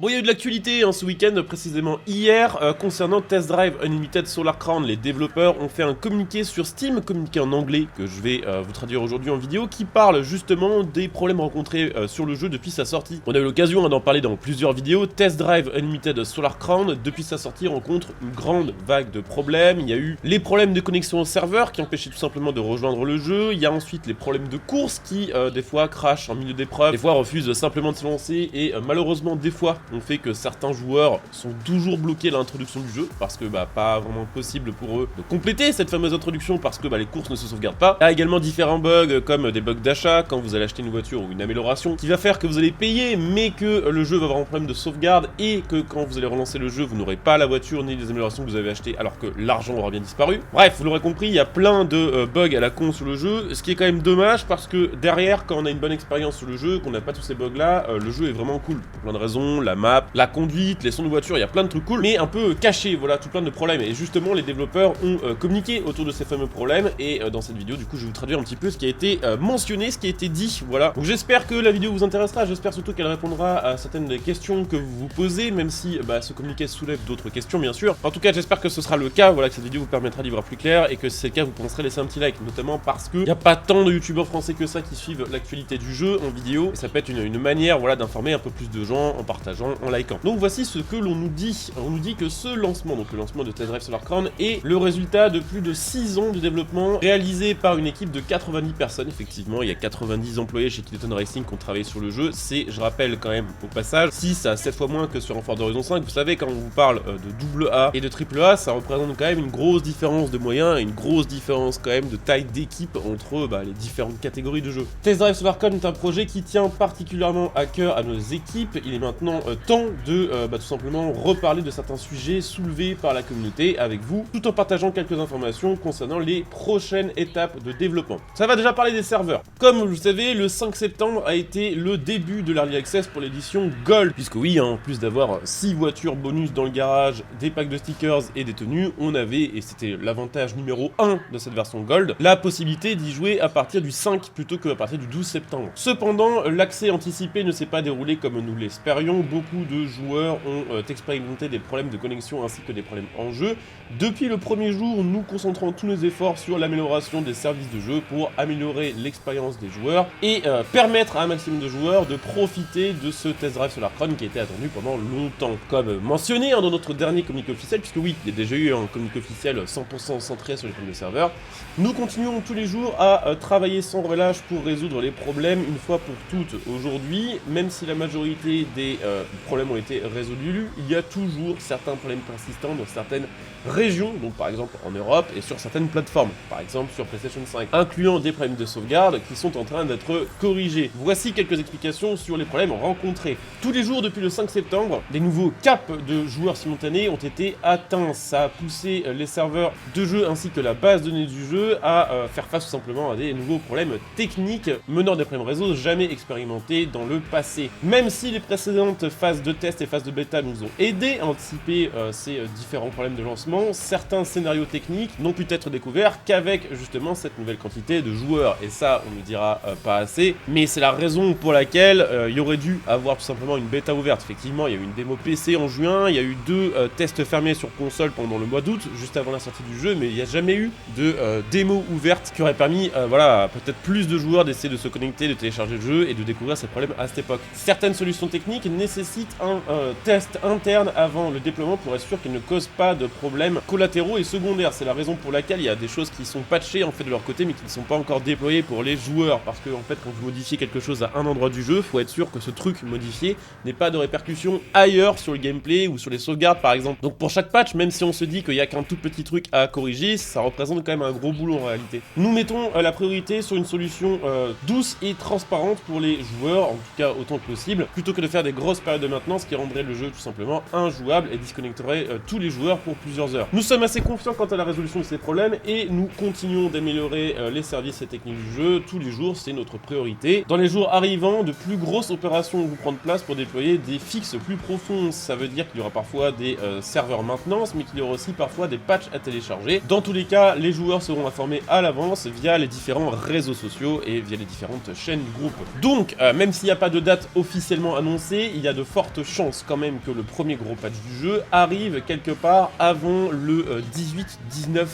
Bon, il y a eu de l'actualité ce week-end, précisément hier, concernant Test Drive Unlimited Solar Crown. Les développeurs ont fait un communiqué sur Steam, communiqué en anglais, que je vais vous traduire aujourd'hui en vidéo, qui parle justement des problèmes rencontrés sur le jeu depuis sa sortie. On a eu l'occasion d'en parler dans plusieurs vidéos. Test Drive Unlimited Solar Crown, depuis sa sortie, rencontre une grande vague de problèmes. Il y a eu les problèmes de connexion au serveur qui empêchaient tout simplement de rejoindre le jeu. Il y a ensuite les problèmes de course qui, des fois, crashent en milieu d'épreuve, des fois refusent simplement de se lancer et malheureusement, des fois, on fait que certains joueurs sont toujours bloqués à l'introduction du jeu parce que pas vraiment possible pour eux de compléter cette fameuse introduction parce que les courses ne se sauvegardent pas. Il y a également différents bugs comme des bugs d'achat quand vous allez acheter une voiture ou une amélioration qui va faire que vous allez payer mais que le jeu va avoir un problème de sauvegarde et que quand vous allez relancer le jeu vous n'aurez pas la voiture ni les améliorations que vous avez achetées alors que l'argent aura bien disparu. Bref, vous l'aurez compris, il y a plein de bugs à la con sur le jeu, ce qui est quand même dommage parce que derrière quand on a une bonne expérience sur le jeu, qu'on n'a pas tous ces bugs là, le jeu est vraiment cool pour plein de raisons, la map, la conduite, les sons de voiture, il y a plein de trucs cool, mais un peu cachés, voilà, tout plein de problèmes. Et justement, les développeurs ont communiqué autour de ces fameux problèmes, et dans cette vidéo, du coup, je vais vous traduire un petit peu ce qui a été mentionné, ce qui a été dit, voilà. Donc j'espère que la vidéo vous intéressera, j'espère surtout qu'elle répondra à certaines des questions que vous vous posez, même si ce communiqué soulève d'autres questions, bien sûr. En tout cas, j'espère que ce sera le cas, voilà, que cette vidéo vous permettra d'y voir plus clair, et que si c'est le cas, vous penserez laisser un petit like, notamment parce que y a pas tant de youtubeurs français que ça qui suivent l'actualité du jeu en vidéo, et ça peut être une manière, voilà, d'informer un peu plus de gens en partageant, en likant. Donc voici ce que l'on nous dit. On nous dit que ce lancement, donc le lancement de Test Drive Solar Crown, est le résultat de plus de 6 ans de développement réalisé par une équipe de 90 personnes. Effectivement, il y a 90 employés chez Kiloton Racing qui ont travaillé sur le jeu. C'est, je rappelle quand même au passage, 6 à 7 fois moins que sur un Forza Horizon 5. Vous savez, quand on vous parle de AA et de AAA, ça représente quand même une grosse différence de moyens et une grosse différence quand même de taille d'équipe entre les différentes catégories de jeux. Test Drive Solar Crown est un projet qui tient particulièrement à cœur à nos équipes. Il est maintenant temps de tout simplement reparler de certains sujets soulevés par la communauté avec vous, tout en partageant quelques informations concernant les prochaines étapes de développement. Ça va déjà parler des serveurs. Comme vous le savez, le 5 septembre a été le début de l'Early Access pour l'édition Gold, puisque oui, en plus d'avoir 6 voitures bonus dans le garage, des packs de stickers et des tenues, on avait, et c'était l'avantage numéro 1 de cette version Gold, la possibilité d'y jouer à partir du 5 plutôt qu'à partir du 12 septembre. Cependant, l'accès anticipé ne s'est pas déroulé comme nous l'espérions. Beaucoup de joueurs ont expérimenté des problèmes de connexion ainsi que des problèmes en jeu. Depuis le premier jour, nous concentrons tous nos efforts sur l'amélioration des services de jeu pour améliorer l'expérience des joueurs et permettre à un maximum de joueurs de profiter de ce Test Drive Solar Crown qui a été attendu pendant longtemps. Comme mentionné dans notre dernier communiqué officiel, puisque oui, il y a déjà eu un communiqué officiel 100% centré sur les problèmes de serveurs, nous continuons tous les jours à travailler sans relâche pour résoudre les problèmes une fois pour toutes. Aujourd'hui, même si la majorité des problèmes ont été résolus, il y a toujours certains problèmes persistants dans certaines régions, donc par exemple en Europe et sur certaines plateformes, par exemple sur PlayStation 5, incluant des problèmes de sauvegarde qui sont en train d'être corrigés. Voici quelques explications sur les problèmes rencontrés. Tous les jours depuis le 5 septembre, des nouveaux caps de joueurs simultanés ont été atteints. Ça a poussé les serveurs de jeu ainsi que la base de données du jeu à faire face tout simplement à des nouveaux problèmes techniques menant des problèmes réseau jamais expérimentés dans le passé. Même si les précédentes phases de test et phases de bêta nous ont aidé à anticiper ces différents problèmes de lancement, certains scénarios techniques n'ont pu être découverts qu'avec justement cette nouvelle quantité de joueurs. Et ça, on ne dira pas assez, mais c'est la raison pour laquelle il y aurait dû avoir tout simplement une bêta ouverte. Effectivement, il y a eu une démo PC en juin, il y a eu 2 tests fermés sur console pendant le mois d'août, juste avant la sortie du jeu, mais il n'y a jamais eu de démo ouverte qui aurait permis, peut-être plus de joueurs d'essayer de se connecter, de télécharger le jeu et de découvrir ces problèmes à cette époque. Certaines solutions techniques nécessitent un test interne avant le déploiement pour être sûr qu'ils ne causent pas de problèmes collatéraux et secondaires. C'est la raison pour laquelle il y a des choses qui sont patchées en fait de leur côté mais qui ne sont pas encore déployées pour les joueurs, parce que en fait quand vous modifiez quelque chose à un endroit du jeu, faut être sûr que ce truc modifié n'ait pas de répercussions ailleurs sur le gameplay ou sur les sauvegardes par exemple. Donc pour chaque patch, même si on se dit qu'il y a qu'un tout petit truc à corriger, ça représente quand même un gros boulot en réalité. Nous mettons la priorité sur une solution douce et transparente pour les joueurs, en tout cas autant que possible, plutôt que de faire des grosses périodes de maintenance qui rendraient le jeu tout simplement injouable et disconnecterait tous les joueurs pour plusieurs heures. Nous sommes assez confiants quant à la résolution de ces problèmes et nous continuons d'améliorer les services et techniques du jeu tous les jours, c'est notre priorité. Dans les jours arrivants, de plus grosses opérations vont prendre place pour déployer des fixes plus profonds. Ça veut dire qu'il y aura parfois des serveurs maintenance, mais qu'il y aura aussi parfois des patchs à télécharger. Dans tous les cas, les joueurs seront informés à l'avance via les différents réseaux sociaux et via les différentes chaînes du groupe. Donc, même s'il n'y a pas de date officiellement annoncée, il y a de fortes chances quand même que le premier gros patch du jeu arrive quelque part avant le 18-19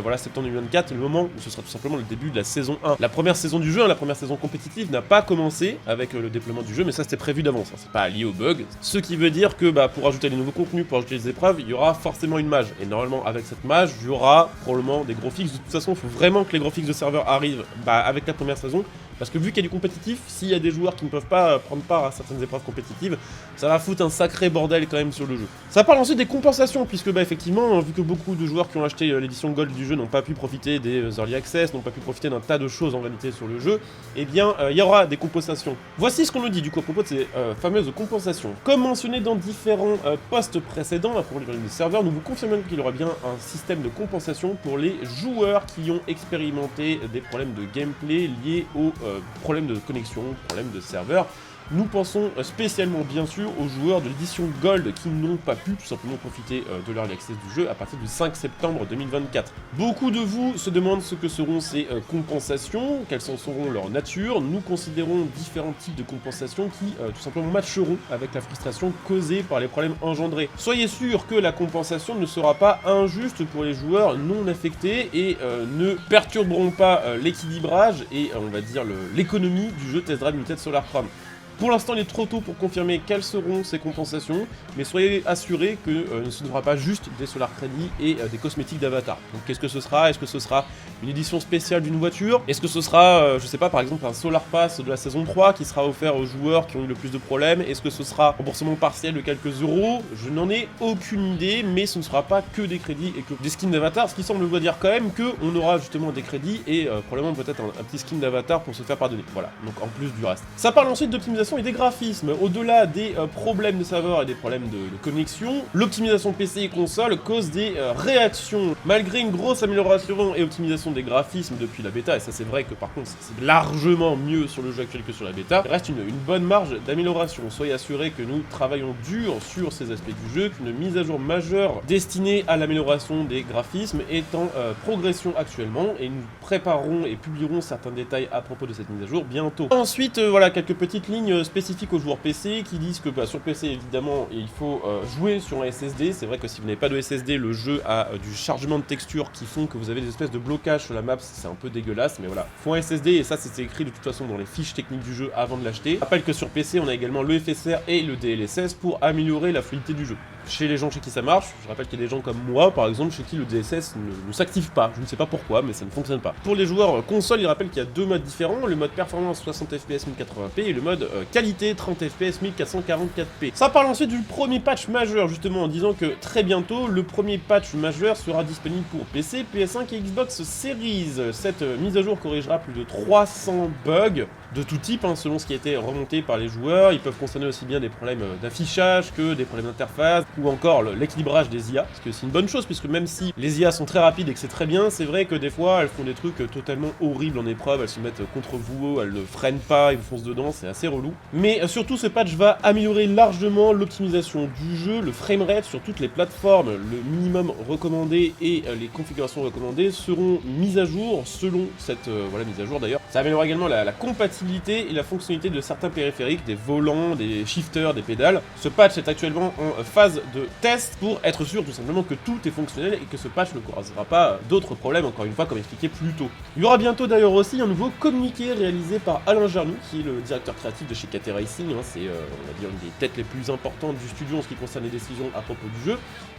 voilà, septembre 2024, le moment où ce sera tout simplement le début de la saison 1. La première saison du jeu, hein, la première saison compétitive n'a pas commencé avec le déploiement du jeu, mais ça c'était prévu d'avance, hein, c'est pas lié au bug. Ce qui veut dire que pour ajouter les nouveaux contenus, pour ajouter les épreuves, il y aura forcément une mage. Et normalement avec cette mage, il y aura probablement des gros fixes. De toute façon, il faut vraiment que les gros fixes de serveur arrivent avec la première saison. Parce que vu qu'il y a du compétitif, s'il y a des joueurs qui ne peuvent pas prendre part à certaines épreuves compétitives, ça va foutre un sacré bordel quand même sur le jeu. Ça parle ensuite des compensations, puisque effectivement, vu que beaucoup de joueurs qui ont acheté l'édition Gold du jeu n'ont pas pu profiter des Early Access, n'ont pas pu profiter d'un tas de choses en réalité sur le jeu, eh bien, il y aura des compensations. Voici ce qu'on nous dit du coup à propos de ces fameuses compensations. Comme mentionné dans différents posts précédents à propos des serveurs, nous vous confirmons qu'il y aura bien un système de compensation pour les joueurs qui ont expérimenté des problèmes de gameplay liés aux problèmes de connexion, problèmes de serveur. Nous pensons spécialement bien sûr aux joueurs de l'édition Gold qui n'ont pas pu tout simplement profiter de l'Early Access du jeu à partir du 5 septembre 2024. Beaucoup de vous se demandent ce que seront ces compensations, quelles en seront leur nature. Nous considérons différents types de compensations qui tout simplement matcheront avec la frustration causée par les problèmes engendrés. Soyez sûr que la compensation ne sera pas injuste pour les joueurs non affectés et ne perturberont pas l'équilibrage et on va dire l'économie du jeu Test Drive Unlimited Solar Crown. Pour l'instant, il est trop tôt pour confirmer quelles seront ces compensations, mais soyez assurés que ce ne sera pas juste des Solar Credits et des cosmétiques d'avatar. Donc qu'est-ce que ce sera? Est-ce que ce sera une édition spéciale d'une voiture? Est-ce que ce sera, je sais pas, par exemple un Solar Pass de la saison 3 qui sera offert aux joueurs qui ont eu le plus de problèmes? Est-ce que ce sera remboursement partiel de quelques euros? Je n'en ai aucune idée, mais ce ne sera pas que des crédits et que des skins d'avatar, ce qui semble vouloir dire quand même qu'on aura justement des crédits et probablement peut-être un petit skin d'avatar pour se faire pardonner. Voilà, donc en plus du reste. Ça parle ensuite d'optimisation et des graphismes. Au-delà des problèmes de serveur et des problèmes de connexion, l'optimisation PC et console cause des réactions. Malgré une grosse amélioration et optimisation des graphismes depuis la bêta, et ça c'est vrai que par contre c'est largement mieux sur le jeu actuel que sur la bêta, il reste une bonne marge d'amélioration. Soyez assurés que nous travaillons dur sur ces aspects du jeu, qu'une mise à jour majeure destinée à l'amélioration des graphismes est en progression actuellement, et nous préparerons et publierons certains détails à propos de cette mise à jour bientôt. Ensuite, voilà quelques petites lignes spécifiques aux joueurs PC qui disent que sur PC évidemment il faut jouer sur un SSD. C'est vrai que si vous n'avez pas de SSD, le jeu a du chargement de textures qui font que vous avez des espèces de blocages sur la map, c'est un peu dégueulasse, mais voilà. Faut un SSD et ça c'est écrit de toute façon dans les fiches techniques du jeu avant de l'acheter. Je rappelle que sur PC on a également le FSR et le DLSS pour améliorer la fluidité du jeu. Chez les gens chez qui ça marche, je rappelle qu'il y a des gens comme moi par exemple chez qui le DLSS ne s'active pas, je ne sais pas pourquoi mais ça ne fonctionne pas. Pour les joueurs console, il rappelle qu'il y a deux modes différents, le mode performance 60 fps 1080p et le mode qualité 30 fps 1444p. Ça parle ensuite du premier patch majeur justement en disant que très bientôt le premier patch majeur sera disponible pour PC, PS5 et Xbox Series. Cette mise à jour corrigera plus de 300 bugs de tout type hein, selon ce qui a été remonté par les joueurs. Ils peuvent concerner aussi bien des problèmes d'affichage que des problèmes d'interface ou encore l'équilibrage des IA, parce que c'est une bonne chose puisque même si les IA sont très rapides et que c'est très bien, c'est vrai que des fois elles font des trucs totalement horribles en épreuve, elles se mettent contre vous, elles ne freinent pas, ils vous foncent dedans, c'est assez relou. Mais surtout ce patch va améliorer largement l'optimisation du jeu, le framerate sur toutes les plateformes, le minimum recommandé et les configurations recommandées seront mises à jour selon cette mise à jour d'ailleurs. Ça améliorera également la compatibilité et la fonctionnalité de certains périphériques, des volants, des shifters, des pédales. Ce patch est actuellement en phase de test pour être sûr tout simplement que tout est fonctionnel et que ce patch ne causera pas d'autres problèmes, encore une fois comme expliqué plus tôt. Il y aura bientôt d'ailleurs aussi un nouveau communiqué réalisé par Alain Jarnou, qui est le directeur créatif de chez KT Racing, hein, c'est on va dire une des têtes les plus importantes du studio en ce qui concerne les décisions à propos du jeu.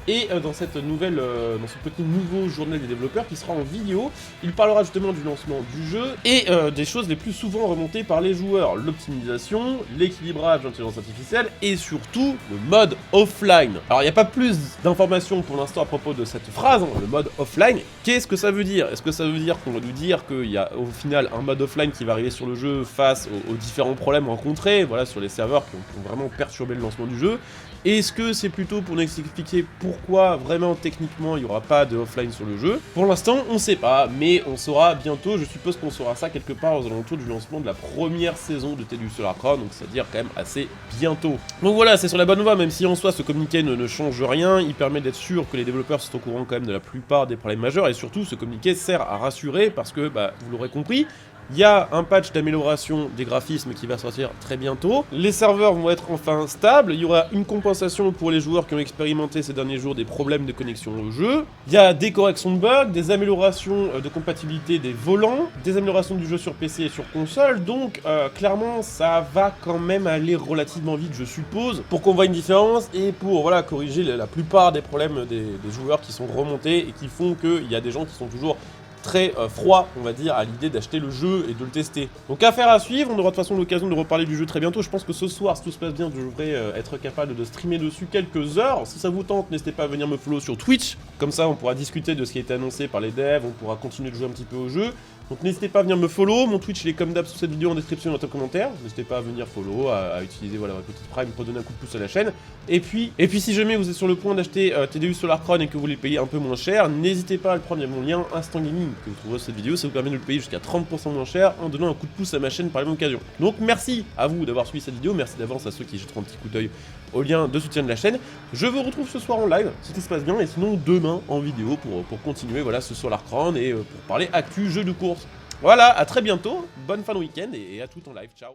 Et dans cette nouvelle, dans ce petit nouveau journal des développeurs qui sera en vidéo, il parlera justement du lancement du jeu et des choses les plus souvent remontées par les joueurs, l'optimisation, l'équilibrage de l'intelligence artificielle et surtout le mode offline. Alors il n'y a pas plus d'informations pour l'instant à propos de cette phrase, hein, le mode offline. Qu'est-ce que ça veut dire? Est-ce que ça veut dire qu'on va nous dire qu'il y a au final un mode offline qui va arriver sur le jeu face aux différents problèmes rencontrés, voilà, sur les serveurs qui ont vraiment perturbé le lancement du jeu? Est-ce que c'est plutôt pour nous expliquer pourquoi vraiment techniquement il n'y aura pas de offline sur le jeu? Pour l'instant on sait pas, mais on saura bientôt, je suppose qu'on saura ça quelque part aux alentours du lancement de la première saison de TED du Solar Crown, donc c'est-à-dire quand même assez bientôt. Donc voilà, c'est sur la bonne voie, même si en soi ce communiqué ne change rien, il permet d'être sûr que les développeurs sont au courant quand même de la plupart des problèmes majeurs, et surtout ce communiqué sert à rassurer parce que, vous l'aurez compris, Il y a un patch d'amélioration des graphismes qui va sortir très bientôt. Les serveurs vont être enfin stables. Il y aura une compensation pour les joueurs qui ont expérimenté ces derniers jours des problèmes de connexion au jeu. Il y a des corrections de bugs, des améliorations de compatibilité des volants, des améliorations du jeu sur PC et sur console. Donc clairement, ça va quand même aller relativement vite, je suppose, pour qu'on voit une différence et pour voilà, corriger la plupart des problèmes des joueurs qui sont remontés et qui font qu'il y a des gens qui sont toujours très froid, on va dire, à l'idée d'acheter le jeu et de le tester. Donc affaire à suivre, on aura de toute façon l'occasion de reparler du jeu très bientôt. Je pense que ce soir, si tout se passe bien, je devrais être capable de streamer dessus quelques heures. Si ça vous tente, n'hésitez pas à venir me follow sur Twitch. Comme ça, on pourra discuter de ce qui a été annoncé par les devs, on pourra continuer de jouer un petit peu au jeu. Donc n'hésitez pas à venir me follow, mon Twitch il est comme d'hab sous cette vidéo en description et dans les commentaires. N'hésitez pas à venir follow, à utiliser voilà, votre petite prime pour donner un coup de pouce à la chaîne. Et puis si jamais vous êtes sur le point d'acheter TDU Solarcron et que vous voulez payer un peu moins cher, n'hésitez pas à le prendre, il y a mon lien Instant Gaming que vous trouverez sur cette vidéo, ça vous permet de le payer jusqu'à 30% moins cher en donnant un coup de pouce à ma chaîne par la même occasion. Donc merci à vous d'avoir suivi cette vidéo, merci d'avance à ceux qui jetteront un petit coup d'œil au lien de soutien de la chaîne. Je vous retrouve ce soir en live, si tout se passe bien, et sinon demain en vidéo pour continuer voilà, ce Solarcron et pour parler actu, jeu de course. Voilà, à très bientôt, bonne fin de week-end et à tout en live, ciao.